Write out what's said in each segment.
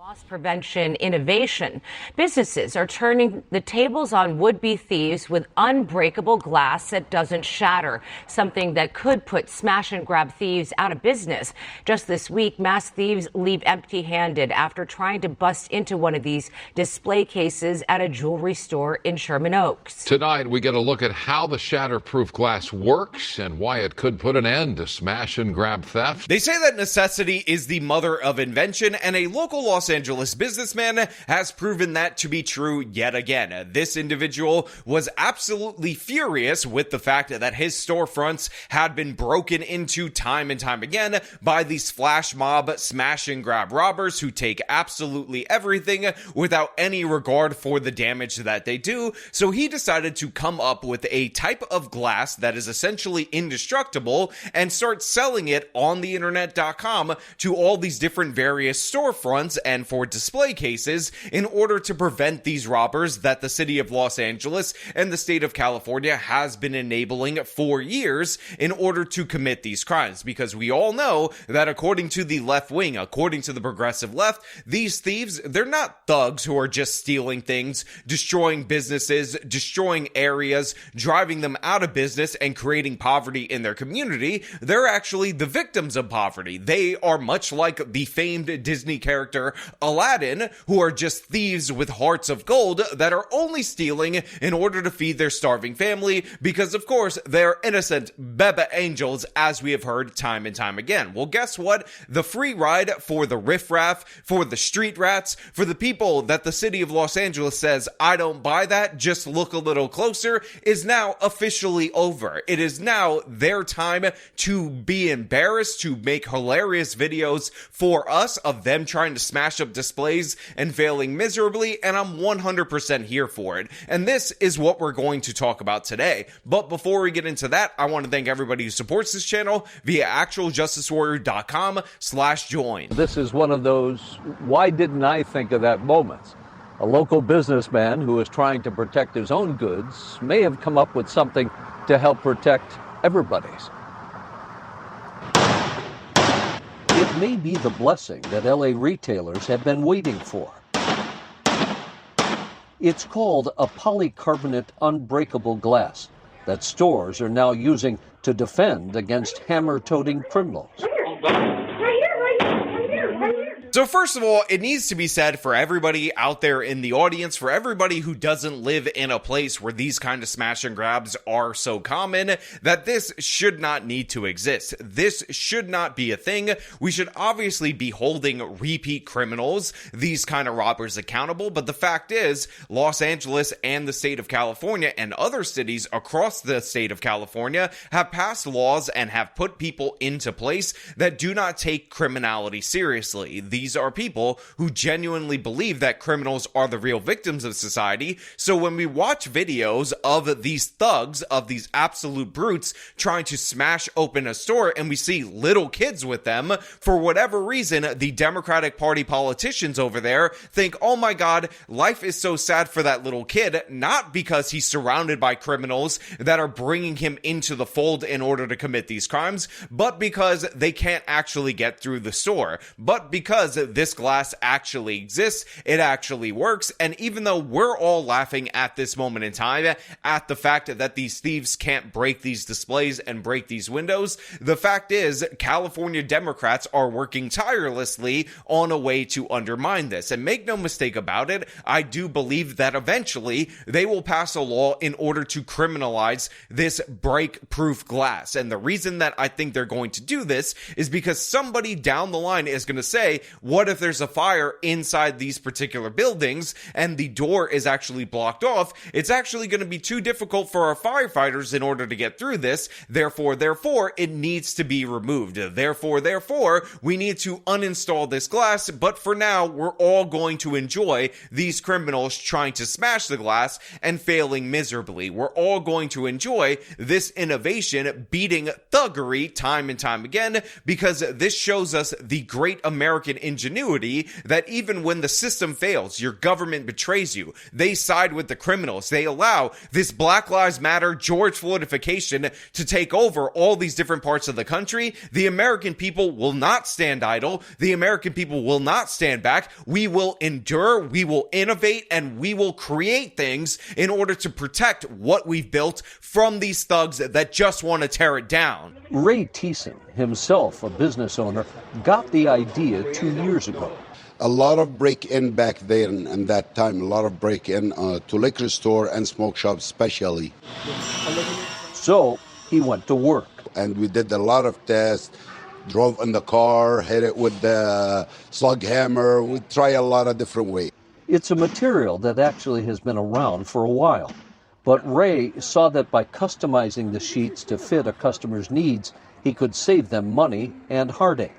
Loss prevention innovation. Businesses are turning the tables on would-be thieves with unbreakable glass that doesn't shatter, something that could put smash-and-grab thieves out of business. Just this week, mass thieves leave empty-handed after trying to bust into one of these display cases at a jewelry store in Sherman Oaks. Tonight, we get a look at how the shatterproof glass works and why it could put an end to smash-and-grab theft. They say that necessity is the mother of invention, and a local Los Angeles businessman has proven that to be true yet again. This individual was absolutely furious with the fact that his storefronts had been broken into time and time again by these flash mob smash and grab robbers who take absolutely everything without any regard for the damage that they do. So he decided to come up with a type of glass that is essentially indestructible and start selling it on the internet.com to all these different various storefronts and for display cases in order to prevent these robbers that the city of Los Angeles and the state of California has been enabling for years in order to commit these crimes. Because we all know that according to the left wing, according to the progressive left, these thieves, they're not thugs who are just stealing things, destroying businesses, destroying areas, driving them out of business and creating poverty in their community. They're actually the victims of poverty. They are much like the famed Disney character Aladdin, who are just thieves with hearts of gold that are only stealing in order to feed their starving family because, of course, they're innocent bebe angels, as we have heard time and time again. Well, guess what? The free ride for the riffraff, for the street rats, for the people that the city of Los Angeles says, I don't buy that, just look a little closer, is now officially over. It is now their time to be embarrassed, to make hilarious videos for us of them trying to smash up displays and failing miserably, and I'm 100% here for it. And this is what we're going to talk about today. But before we get into that, I want to thank everybody who supports this channel via actualjusticewarrior.com/join. This is one of those, why didn't I think of that moments? A local businessman who is trying to protect his own goods may have come up with something to help protect everybody's. It may be the blessing that LA retailers have been waiting for. It's called a polycarbonate unbreakable glass that stores are now using to defend against hammer-toting criminals. So first of all, it needs to be said for everybody out there in the audience, for everybody who doesn't live in a place where these kind of smash and grabs are so common, that this should not need to exist. This should not be a thing. We should obviously be holding repeat criminals, these kind of robbers, accountable. But the fact is, Los Angeles and the state of California and other cities across the state of California have passed laws and have put people into place that do not take criminality seriously. These are people who genuinely believe that criminals are the real victims of society. So when we watch videos of these thugs, of these absolute brutes trying to smash open a store, and we see little kids with them, for whatever reason, the Democratic Party politicians over there think, oh my God, life is so sad for that little kid, not because he's surrounded by criminals that are bringing him into the fold in order to commit these crimes, but because they can't actually get through the store, but because this glass actually exists, it actually works. And even though we're all laughing at this moment in time at the fact that these thieves can't break these displays and break these windows, the fact is California Democrats are working tirelessly on a way to undermine this. And make no mistake about it, I do believe that eventually they will pass a law in order to criminalize this break-proof glass. And the reason that I think they're going to do this is because somebody down the line is going to say, what if there's a fire inside these particular buildings and the door is actually blocked off? It's actually going to be too difficult for our firefighters in order to get through this. Therefore, it needs to be removed. Therefore, we need to uninstall this glass. But for now, we're all going to enjoy these criminals trying to smash the glass and failing miserably. We're all going to enjoy this innovation beating thuggery time and time again, because this shows us the great American ingenuity that even when the system fails, your government betrays you, they side with the criminals. They allow this Black Lives Matter, George Floydification to take over all these different parts of the country. The American people will not stand idle. The American people will not stand back. We will endure, we will innovate, and we will create things in order to protect what we've built from these thugs that just want to tear it down. Ray Thiessen, himself a business owner, got the idea 2 years ago. A lot of break-in back there in that time, a lot of break-in to liquor store and smoke shops especially. So he went to work. And we did a lot of tests, drove in the car, hit it with the slug hammer. We try a lot of different ways. It's a material that actually has been around for a while. But Ray saw that by customizing the sheets to fit a customer's needs, he could save them money and heartache.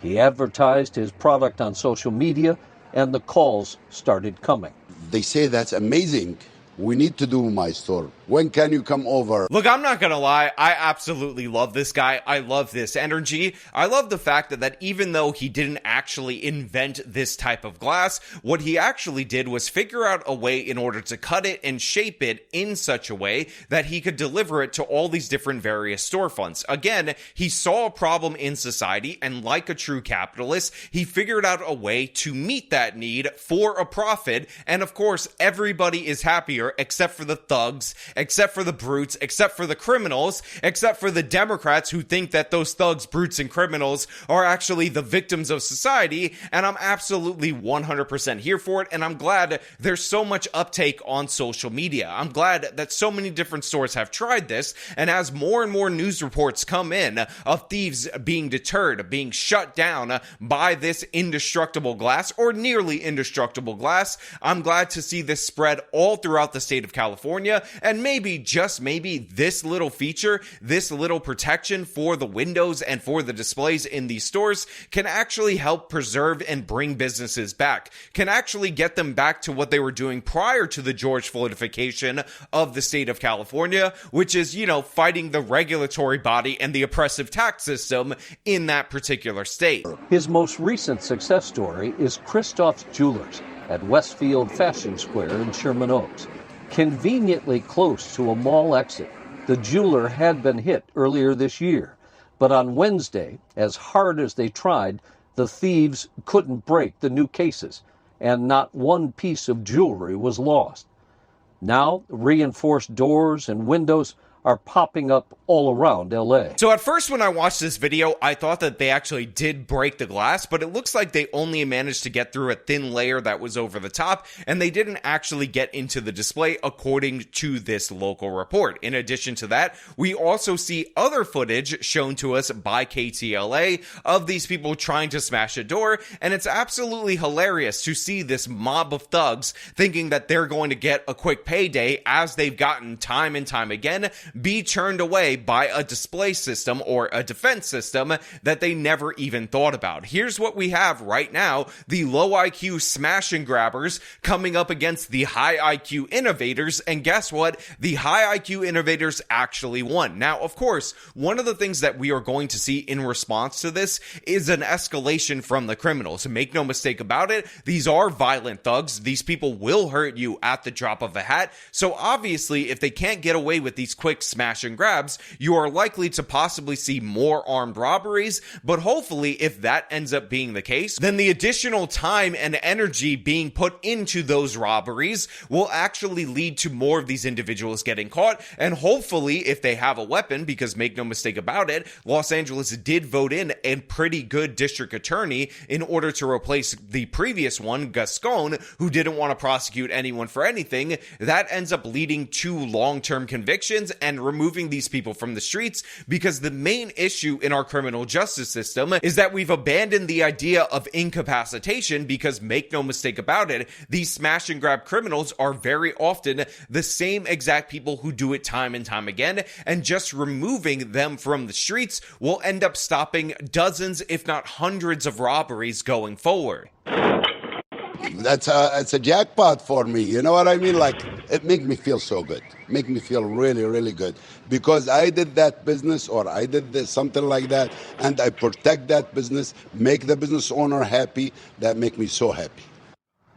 He advertised his product on social media, and the calls started coming. They say that's amazing. We need to do my store. When can you come over? Look, I'm not gonna lie, I absolutely love this guy. I love this energy. I love the fact that even though he didn't actually invent this type of glass, what he actually did was figure out a way in order to cut it and shape it in such a way that he could deliver it to all these different various storefronts. Again, he saw a problem in society, and like a true capitalist, he figured out a way to meet that need for a profit, and of course, everybody is happier except for the thugs, except for the brutes, except for the criminals, except for the Democrats who think that those thugs, brutes, and criminals are actually the victims of society. And I'm absolutely 100% here for it, and I'm glad there's so much uptake on social media. I'm glad that so many different stores have tried this, and as more and more news reports come in of thieves being deterred, being shut down by this indestructible glass, or nearly indestructible glass, I'm glad to see this spread all throughout the state of California, and maybe, just maybe, this little feature, this little protection for the windows and for the displays in these stores can actually help preserve and bring businesses back, can actually get them back to what they were doing prior to the George Floydification of the state of California, which is, fighting the regulatory body and the oppressive tax system in that particular state. His most recent success story is Christoph's Jewelers at Westfield Fashion Square in Sherman Oaks. Conveniently close to a mall exit, the jeweler had been hit earlier this year. But on Wednesday, as hard as they tried, the thieves couldn't break the new cases, and not one piece of jewelry was lost. Now, reinforced doors and windows are popping up all around LA. So at first when I watched this video, I thought that they actually did break the glass, but it looks like they only managed to get through a thin layer that was over the top, and they didn't actually get into the display according to this local report. In addition to that, we also see other footage shown to us by KTLA of these people trying to smash a door, and it's absolutely hilarious to see this mob of thugs thinking that they're going to get a quick payday, as they've gotten time and time again, be turned away by a display system or a defense system that they never even thought about. Here's what we have right now: the low IQ smash and grabbers coming up against the high IQ innovators, and guess what? The high IQ innovators actually won. Now, of course, one of the things that we are going to see in response to this is an escalation from the criminals. Make no mistake about it, these are violent thugs. These people will hurt you at the drop of a hat. So obviously, if they can't get away with these quick smash and grabs, you are likely to possibly see more armed robberies. But hopefully, if that ends up being the case, then the additional time and energy being put into those robberies will actually lead to more of these individuals getting caught. And hopefully, if they have a weapon, because make no mistake about it, Los Angeles did vote in a pretty good district attorney in order to replace the previous one, Gascon, who didn't want to prosecute anyone for anything. That ends up leading to long-term convictions and removing these people from the streets, because the main issue in our criminal justice system is that we've abandoned the idea of incapacitation, because make no mistake about it, these smash and grab criminals are very often the same exact people who do it time and time again, and just removing them from the streets will end up stopping dozens, if not hundreds, of robberies going forward. it's a jackpot for me. You know what I mean? Like, it make me feel so good. Make me feel really, really good because I did that business or I did this, something like that, and I protect that business, make the business owner happy. That make me so happy.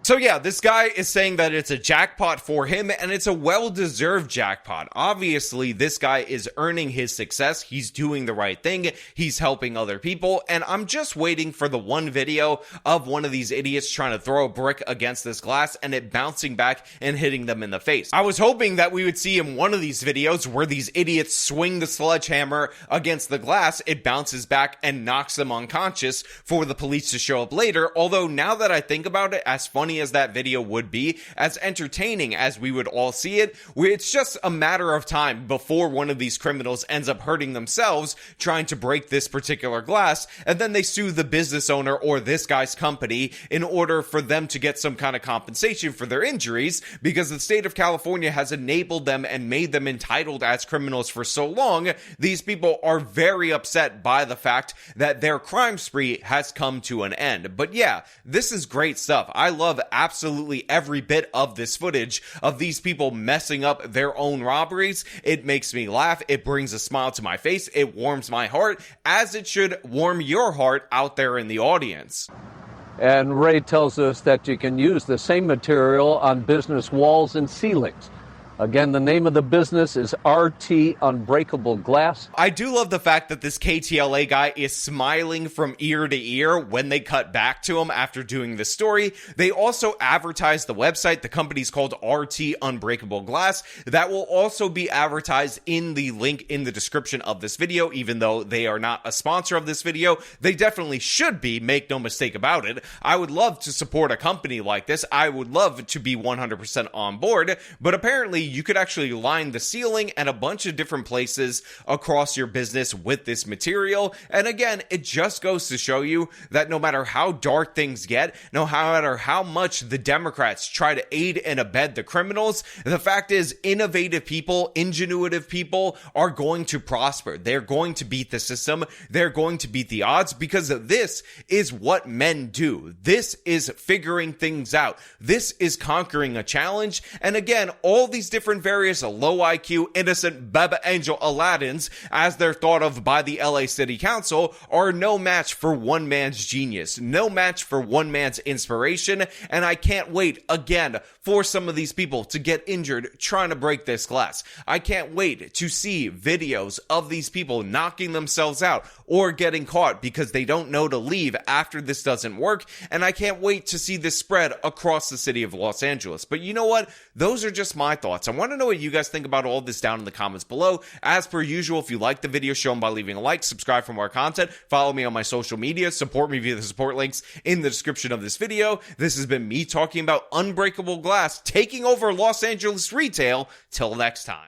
So yeah, this guy is saying that it's a jackpot for him, and it's a well-deserved jackpot. Obviously, this guy is earning his success. He's doing the right thing. He's helping other people, and I'm just waiting for the one video of one of these idiots trying to throw a brick against this glass and it bouncing back and hitting them in the face. I was hoping that we would see in one of these videos where these idiots swing the sledgehammer against the glass, it bounces back and knocks them unconscious for the police to show up later, although now that I think about it, as funny as that video would be, as entertaining as we would all see it, it's just a matter of time before one of these criminals ends up hurting themselves trying to break this particular glass, and then they sue the business owner or this guy's company in order for them to get some kind of compensation for their injuries, because the state of California has enabled them and made them entitled as criminals for so long. These people are very upset by the fact that their crime spree has come to an end. But yeah, this is great stuff. I love absolutely every bit of this footage of these people messing up their own robberies. It makes me laugh. It brings a smile to my face. It warms my heart, as it should warm your heart out there in the audience. And Ray tells us that you can use the same material on business walls and ceilings. Again, the name of the business is RT Unbreakable Glass. I do love the fact that this KTLA guy is smiling from ear to ear when they cut back to him after doing this story. They also advertise the website. The company's called RT Unbreakable Glass. That will also be advertised in the link in the description of this video, even though they are not a sponsor of this video. They definitely should be, make no mistake about it. I would love to support a company like this. I would love to be 100% on board, but apparently you could actually line the ceiling and a bunch of different places across your business with this material. And again, it just goes to show you that no matter how dark things get, no matter how much the Democrats try to aid and abet the criminals, the fact is innovative people, ingenuitive people are going to prosper. They're going to beat the system. They're going to beat the odds, because this is what men do. This is figuring things out. This is conquering a challenge. And again, all these different various low IQ, innocent Baba Angel Aladdins, as they're thought of by the LA City Council, are no match for one man's genius, no match for one man's inspiration. And I can't wait again for some of these people to get injured trying to break this glass. I can't wait to see videos of these people knocking themselves out or getting caught because they don't know to leave after this doesn't work. And I can't wait to see this spread across the city of Los Angeles. But you know what? Those are just my thoughts. I want to know what you guys think about all this down in the comments below. As per usual, if you like the video, show them by leaving a like, subscribe for more content, follow me on my social media, support me via the support links in the description of this video. This has been me talking about Unbreakable Glass taking over Los Angeles retail. Till next time.